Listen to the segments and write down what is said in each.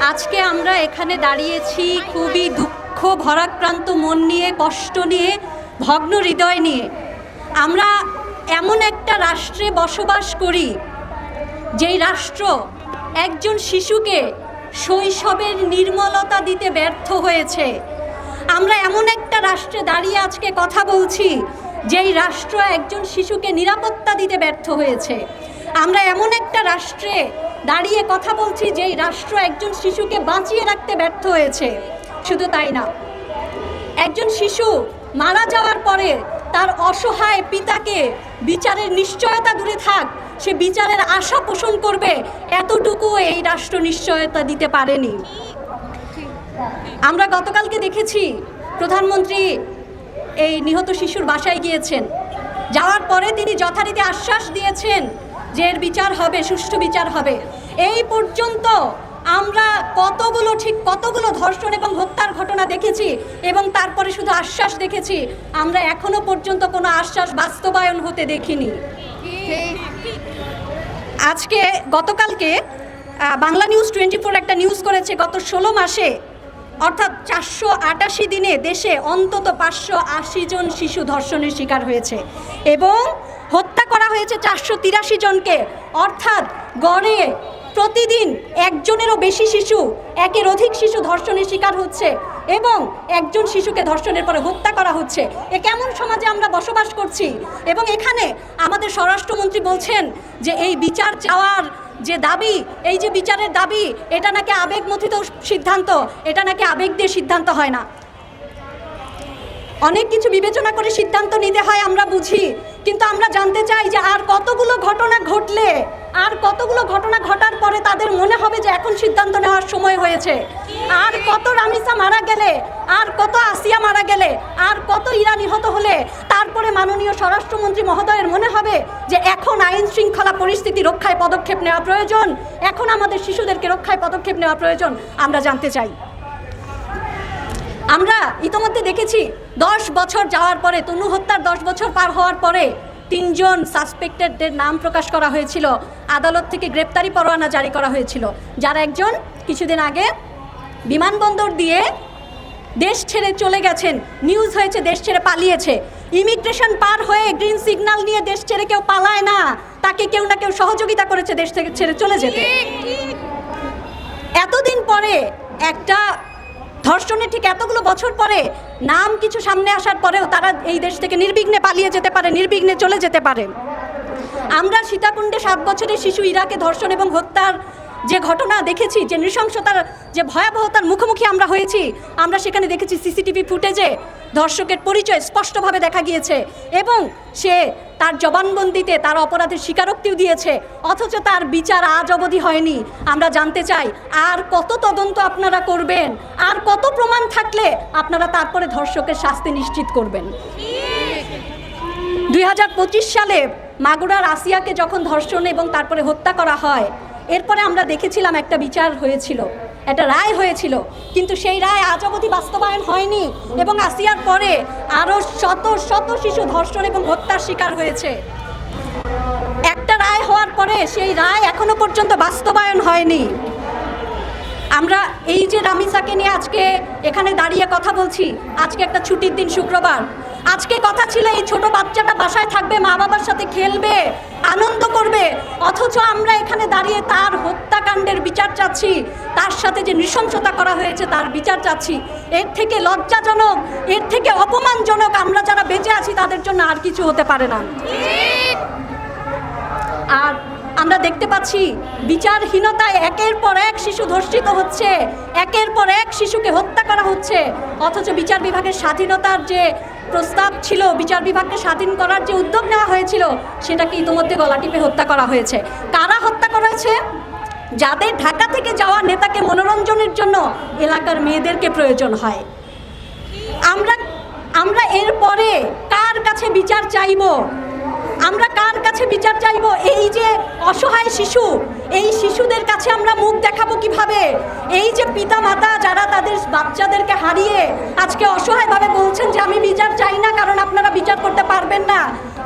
আজকে আমরা এখানে দাঁড়িয়েছি খুবই দুঃখ ভরাক্রান্ত মন নিয়ে, কষ্ট নিয়ে, ভগ্ন হৃদয় নিয়ে। আমরা এমন একটা রাষ্ট্রে বসবাস করি যেই রাষ্ট্র একজন শিশুকে শৈশবের নির্মলতা দিতে ব্যর্থ হয়েছে। আমরা এমন একটা রাষ্ট্রে দাঁড়িয়ে আজকে কথা বলছি যেই রাষ্ট্র একজন শিশুকে নিরাপত্তা দিতে ব্যর্থ হয়েছে। আমরা এমন একটা রাষ্ট্রে দাঁড়িয়ে কথা বলছি যেই রাষ্ট্র একজন শিশুকে বাঁচিয়ে রাখতে ব্যর্থ হয়েছে। শুধু তাই না, একজন শিশু মারা যাওয়ার পরে তার অসহায় পিতাকে বিচারের নিশ্চয়তা দূরে থাক, সে বিচারের আশা পোষণ করবে, এতটুকু এই রাষ্ট্র নিশ্চয়তা দিতে পারেনি। আমরা গতকালকে দেখেছি প্রধানমন্ত্রী এই নিহত শিশুর বাসায় গিয়েছেন। যাওয়ার পরে তিনি যথারীতি আশ্বাস দিয়েছেন যে এর বিচার হবে, সুষ্ঠু বিচার হবে। এই পর্যন্ত আমরা কতগুলো ধর্ষণ এবং হত্যার ঘটনা দেখেছি এবং তারপরে শুধু আশ্বাস দেখেছি। আমরা এখনো পর্যন্ত কোনো আশ্বাস বাস্তবায়ন হতে দেখিনি। গতকালকে বাংলা নিউজ 24 একটা নিউজ করেছে, গত 16 মাসে অর্থাৎ 488 দিনে দেশে অন্তত 580 জন শিশু ধর্ষণের শিকার হয়েছে এবং হত্যা করা হয়েছে 483 জনকে। অর্থাৎ গড়ে প্রতিদিন একজনেরও বেশি শিশু, একের অধিক শিশু ধর্ষণের শিকার হচ্ছে এবং একজন শিশুকে ধর্ষণের পরে হত্যা করা হচ্ছে। এ কেমন সমাজে আমরা বসবাস করছি? এবং এখানে আমাদের স্বরাষ্ট্রমন্ত্রী বলছেন যে এই বিচার চাওয়ার যে দাবি, এই যে বিচারের দাবি, এটা নাকি আবেগমথিত সিদ্ধান্ত, এটা নাকি আবেগ দিয়ে সিদ্ধান্ত হয় না। অনেক কিছু বিবেচনা করে সিদ্ধান্ত নিতে হয়, আমরা বুঝি, কিন্তু আমরা জানতে চাই যে আর কতগুলো ঘটনা ঘটলে, আর কতগুলো ঘটনা ঘটার পরে তাদের মনে হবে যে এখন সিদ্ধান্ত নেওয়ার সময় হয়েছে। আর কত রামিসা মারা গেলে, আর কত আসিয়া মারা গেলে, আর কত ইরা নিহত হলে তারপরে মাননীয় স্বরাষ্ট্রমন্ত্রী মহোদয়ের মনে হবে যে এখন আইন শৃঙ্খলা পরিস্থিতি রক্ষায় পদক্ষেপ নেওয়া প্রয়োজন, এখন আমাদের শিশুদেরকে রক্ষায় পদক্ষেপ নেওয়া প্রয়োজন। আমরা জানতে চাই। আমরা ইতোমধ্যে দেখেছি 10 বছর যাওয়ার পরে, তনু হত্যার 10 বছর পার হওয়ার পরে 3 জন সাসপেক্টেডদের নাম প্রকাশ করা হয়েছিল, আদালত থেকে গ্রেপ্তারি পরোয়ানা জারি করা হয়েছিল, যার একজন কিছুদিন আগে বিমানবন্দর দিয়ে দেশ ছেড়ে চলে গেছেন। নিউজ হয়েছে দেশ ছেড়ে পালিয়েছে। ইমিগ্রেশন পার হয়ে গ্রিন সিগন্যাল নিয়ে দেশ ছেড়ে কেউ পালায় না, তাকে কেউ না কেউ সহযোগিতা করেছে দেশ থেকে ছেড়ে চলে যেতে। এতদিন পরে একটা ধর্ষণের ঠিক এতগুলো বছর পরে নাম কিছু সামনে আসার পরেও তারা এই দেশ থেকে নির্বিঘ্নে পালিয়ে যেতে পারে, নির্বিঘ্নে চলে যেতে পারে। আমরা সীতাকুণ্ডে 7 বছরের শিশু ইরাকে ধর্ষণ এবং হত্যার যে ঘটনা দেখেছি, যে নৃশংসতার, যে ভয়াবহতার মুখোমুখি আমরা হয়েছি, আমরা সেখানে দেখেছি সিসিটিভি ফুটেজে ধর্ষকের পরিচয় স্পষ্টভাবে দেখা গিয়েছে এবং সে তার জবানবন্দিতে তার অপরাধের স্বীকারোক্তিও দিয়েছে, অথচ তার বিচার আজ অবধি হয়নি। আমরা জানতে চাই আর কত তদন্ত আপনারা করবেন, আর কত প্রমাণ থাকলে আপনারা তারপরে ধর্ষকের শাস্তি নিশ্চিত করবেন। 2025 সালে মাগুরার আসিয়াকে যখন ধর্ষণ এবং তারপরে হত্যা করা হয়, এরপরে আমরা দেখেছিলাম একটা বিচার হয়েছিল, একটা রায় হয়েছিল, কিন্তু সেই রায় আজ অবধি বাস্তবায়ন হয়নি এবং আসিয়ার পরে আরও শত শত শিশু ধর্ষণ এবং হত্যার শিকার হয়েছে। একটা রায় হওয়ার পরে সেই রায় এখনো পর্যন্ত বাস্তবায়ন হয়নি। আমরা এই যে রামিসাকে নিয়ে আজকে এখানে দাঁড়িয়ে কথা বলছি, আজকে একটা ছুটির দিন, শুক্রবার। আজকে কথা ছিল এই ছোট বাচ্চাটা বাসায় থাকবে, মা বাবার সাথে খেলবে, আনন্দ করবে, অথচ আমরা এখানে দাঁড়িয়ে তার হত্যাকাণ্ডের বিচার চাচ্ছি, তার সাথে যে নৃশংসতা করা হয়েছে তার বিচার চাচ্ছি। এর থেকে লজ্জাজনক, এর থেকে অপমানজনক আমরা যারা বেঁচে আছি তাদের জন্য আর কিছু হতে পারে না। আর আমরা দেখতে পাচ্ছি বিচারহীনতায় একের পর এক শিশু ধর্ষিত হচ্ছে, একের পর এক শিশুকে হত্যা করা হচ্ছে, অথচ বিচার বিভাগের স্বাধীনতার যে প্রস্তাব ছিল, বিচার বিভাগকে স্বাধীন করার যে উদ্যোগ নেওয়া হয়েছিল, সেটাকে ইতিমধ্যে গলা টিপে হত্যা করা হয়েছে। কারা হত্যা করা হয়েছে? যাদের ঢাকা থেকে যাওয়া নেতাকে মনোরঞ্জনের জন্য এলাকার মেয়েদেরকে প্রয়োজন হয়। আমরা এরপরে কার কাছে বিচার চাইব? আমরা কার কাছে বিচার চাইব? এই যে অসহায় শিশু, এই শিশুদের কাছে আমরা মুখ দেখাবো কিভাবে? এই যে পিতা মাতা যারা তাদের বাচ্চাদেরকে হারিয়ে আজকে অসহায়ভাবে বলছেন যে আমি বিচার চাই না কারণ আপনারা বিচার করতে পারবেন না,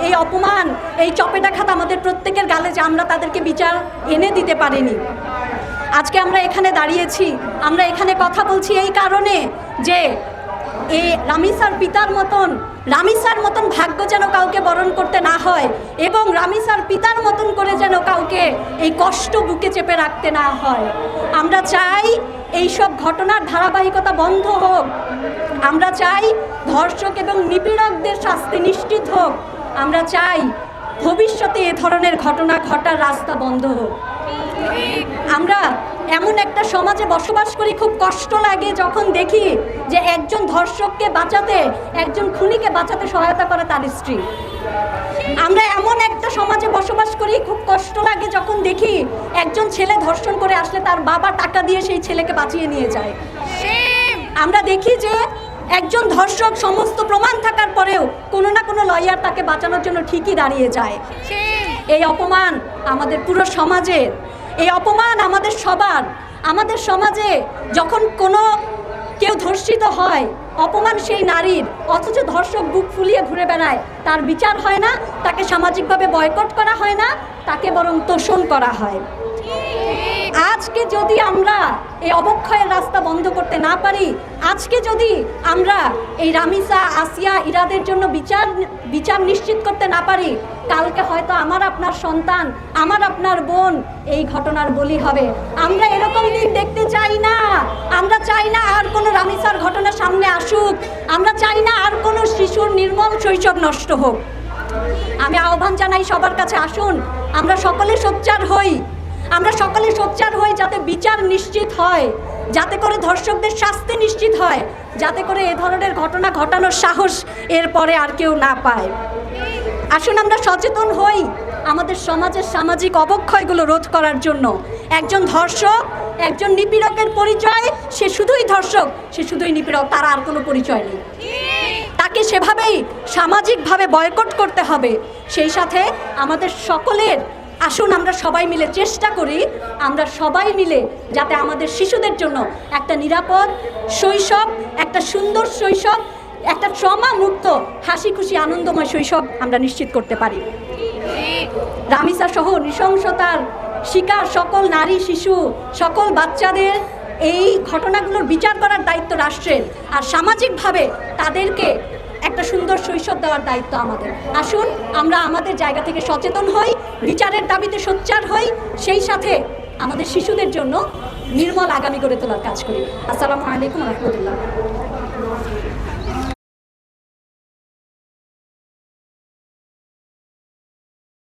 এই অপমান, এই চপেটাঘাত আমাদের প্রত্যেকের গালে যে আমরা তাদেরকে বিচার এনে দিতে পারিনি। আজকে আমরা এখানে দাঁড়িয়েছি, আমরা এখানে কথা বলছি এই কারণে যে এই রামিসার পিতার মতন, রামিসার মতন ভাগ্য যেন কাউকে বরণ করতে না হয় এবং রামিসার পিতার মতন করে যেন কাউকে এই কষ্ট বুকে চেপে রাখতে না হয়। আমরা চাই এই সব ঘটনার ধারাবাহিকতা বন্ধ হোক। আমরা চাই ধর্ষক এবং নিপীড়কদের শাস্তি নিশ্চিত হোক। আমরা চাই ভবিষ্যতে এ ধরনের ঘটনা ঘটার রাস্তা বন্ধ হোক। আমরা এমন একটা সমাজে বসবাস করি, খুব কষ্ট লাগে যখন দেখি যে একজন ধর্ষককে বাঁচাতে, একজন খুনিকে বাঁচাতে সহায়তা করে তার স্ত্রী। আমরা এমন একটা সমাজে বসবাস করি, খুব কষ্ট লাগে যখন দেখি একজন ছেলে ধর্ষণ করে আসলে তার বাবা টাকা দিয়ে সেই ছেলেকে বাঁচিয়ে নিয়ে যায়। আমরা দেখি যে একজন ধর্ষক সমস্ত প্রমাণ থাকার পরেও কোনো না কোনো লয়ার তাকে বাঁচানোর জন্য ঠিকই দাঁড়িয়ে যায়। এই অপমান আমাদের পুরো সমাজের, এই অপমান আমাদের সবার। আমাদের সমাজে যখন কোনো কেউ ধর্ষিত হয়, অপমান সেই নারীর, অথচ ধর্ষক বুক ফুলিয়ে ঘুরে বেড়ায়, তার বিচার হয় না, তাকে সামাজিকভাবে বয়কট করা হয় না, তাকে বরং তোষণ করা হয়। আজকে যদি আমরা এই অবক্ষয়ের রাস্তা বন্ধ করতে না পারি, আজকে যদি আমরা এই রামিসা, আসিয়া, ইরাদের জন্য বিচার নিশ্চিত করতে না পারি, কালকে হয়তো আমার আপনার সন্তান, আমার আপনার বোন এই ঘটনার বলি হবে। আমরা এরকম দিন দেখতে চাই না। আমরা চাই না আর কোনো রামিসার ঘটনা সামনে আসুক। আমরা চাই না আর কোনো শিশুর নির্মম শৈশব নষ্ট হোক। আমি আহ্বান জানাই সবার কাছে, আসুন আমরা সকলে সোচ্চার হই। আমরা সকলে সোচ্চার হই যাতে বিচার নিশ্চিত হয়, যাতে করে ধর্ষকদের শাস্তি নিশ্চিত হয়, যাতে করে এ ধরনের ঘটনা ঘটানোর সাহস এরপরে আর কেউ না পায়। আসুন আমরা সচেতন হই আমাদের সমাজের সামাজিক অবক্ষয়গুলো রোধ করার জন্য। একজন ধর্ষক, একজন নিপীড়কের পরিচয় সে শুধুই ধর্ষক, সে শুধুই নিপীড়ক, তার আর কোনো পরিচয় নেই। তাকে সেভাবেই সামাজিকভাবে বয়কট করতে হবে। সেই সাথে আমাদের সকলের, আসুন আমরা সবাই মিলে চেষ্টা করি, আমরা সবাই মিলে যাতে আমাদের শিশুদের জন্য একটা নিরাপদ শৈশব, একটা সুন্দর শৈশব, একটা ট্রমা মুক্ত, হাসি খুশি আনন্দময় শৈশব আমরা নিশ্চিত করতে পারি। রামিসা সহ নৃশংসতার শিকার সকল নারী, শিশু, সকল বাচ্চাদের এই ঘটনাগুলোর বিচার করার দায়িত্ব রাষ্ট্রের, আর সামাজিকভাবে তাদেরকে একটা সুন্দর শৈশব দেওয়ার দায়িত্ব আমাদের। আসুন আমরা আমাদের জায়গা থেকে সচেতন হই, বিচারের দাবিতে সোচ্চার হই, সেই সাথে আমাদের শিশুদের জন্য নির্মল আগামী গড়ে তোলার কাজ করি। আসসালামু আলাইকুম ওয়া রাহমাতুল্লাহ।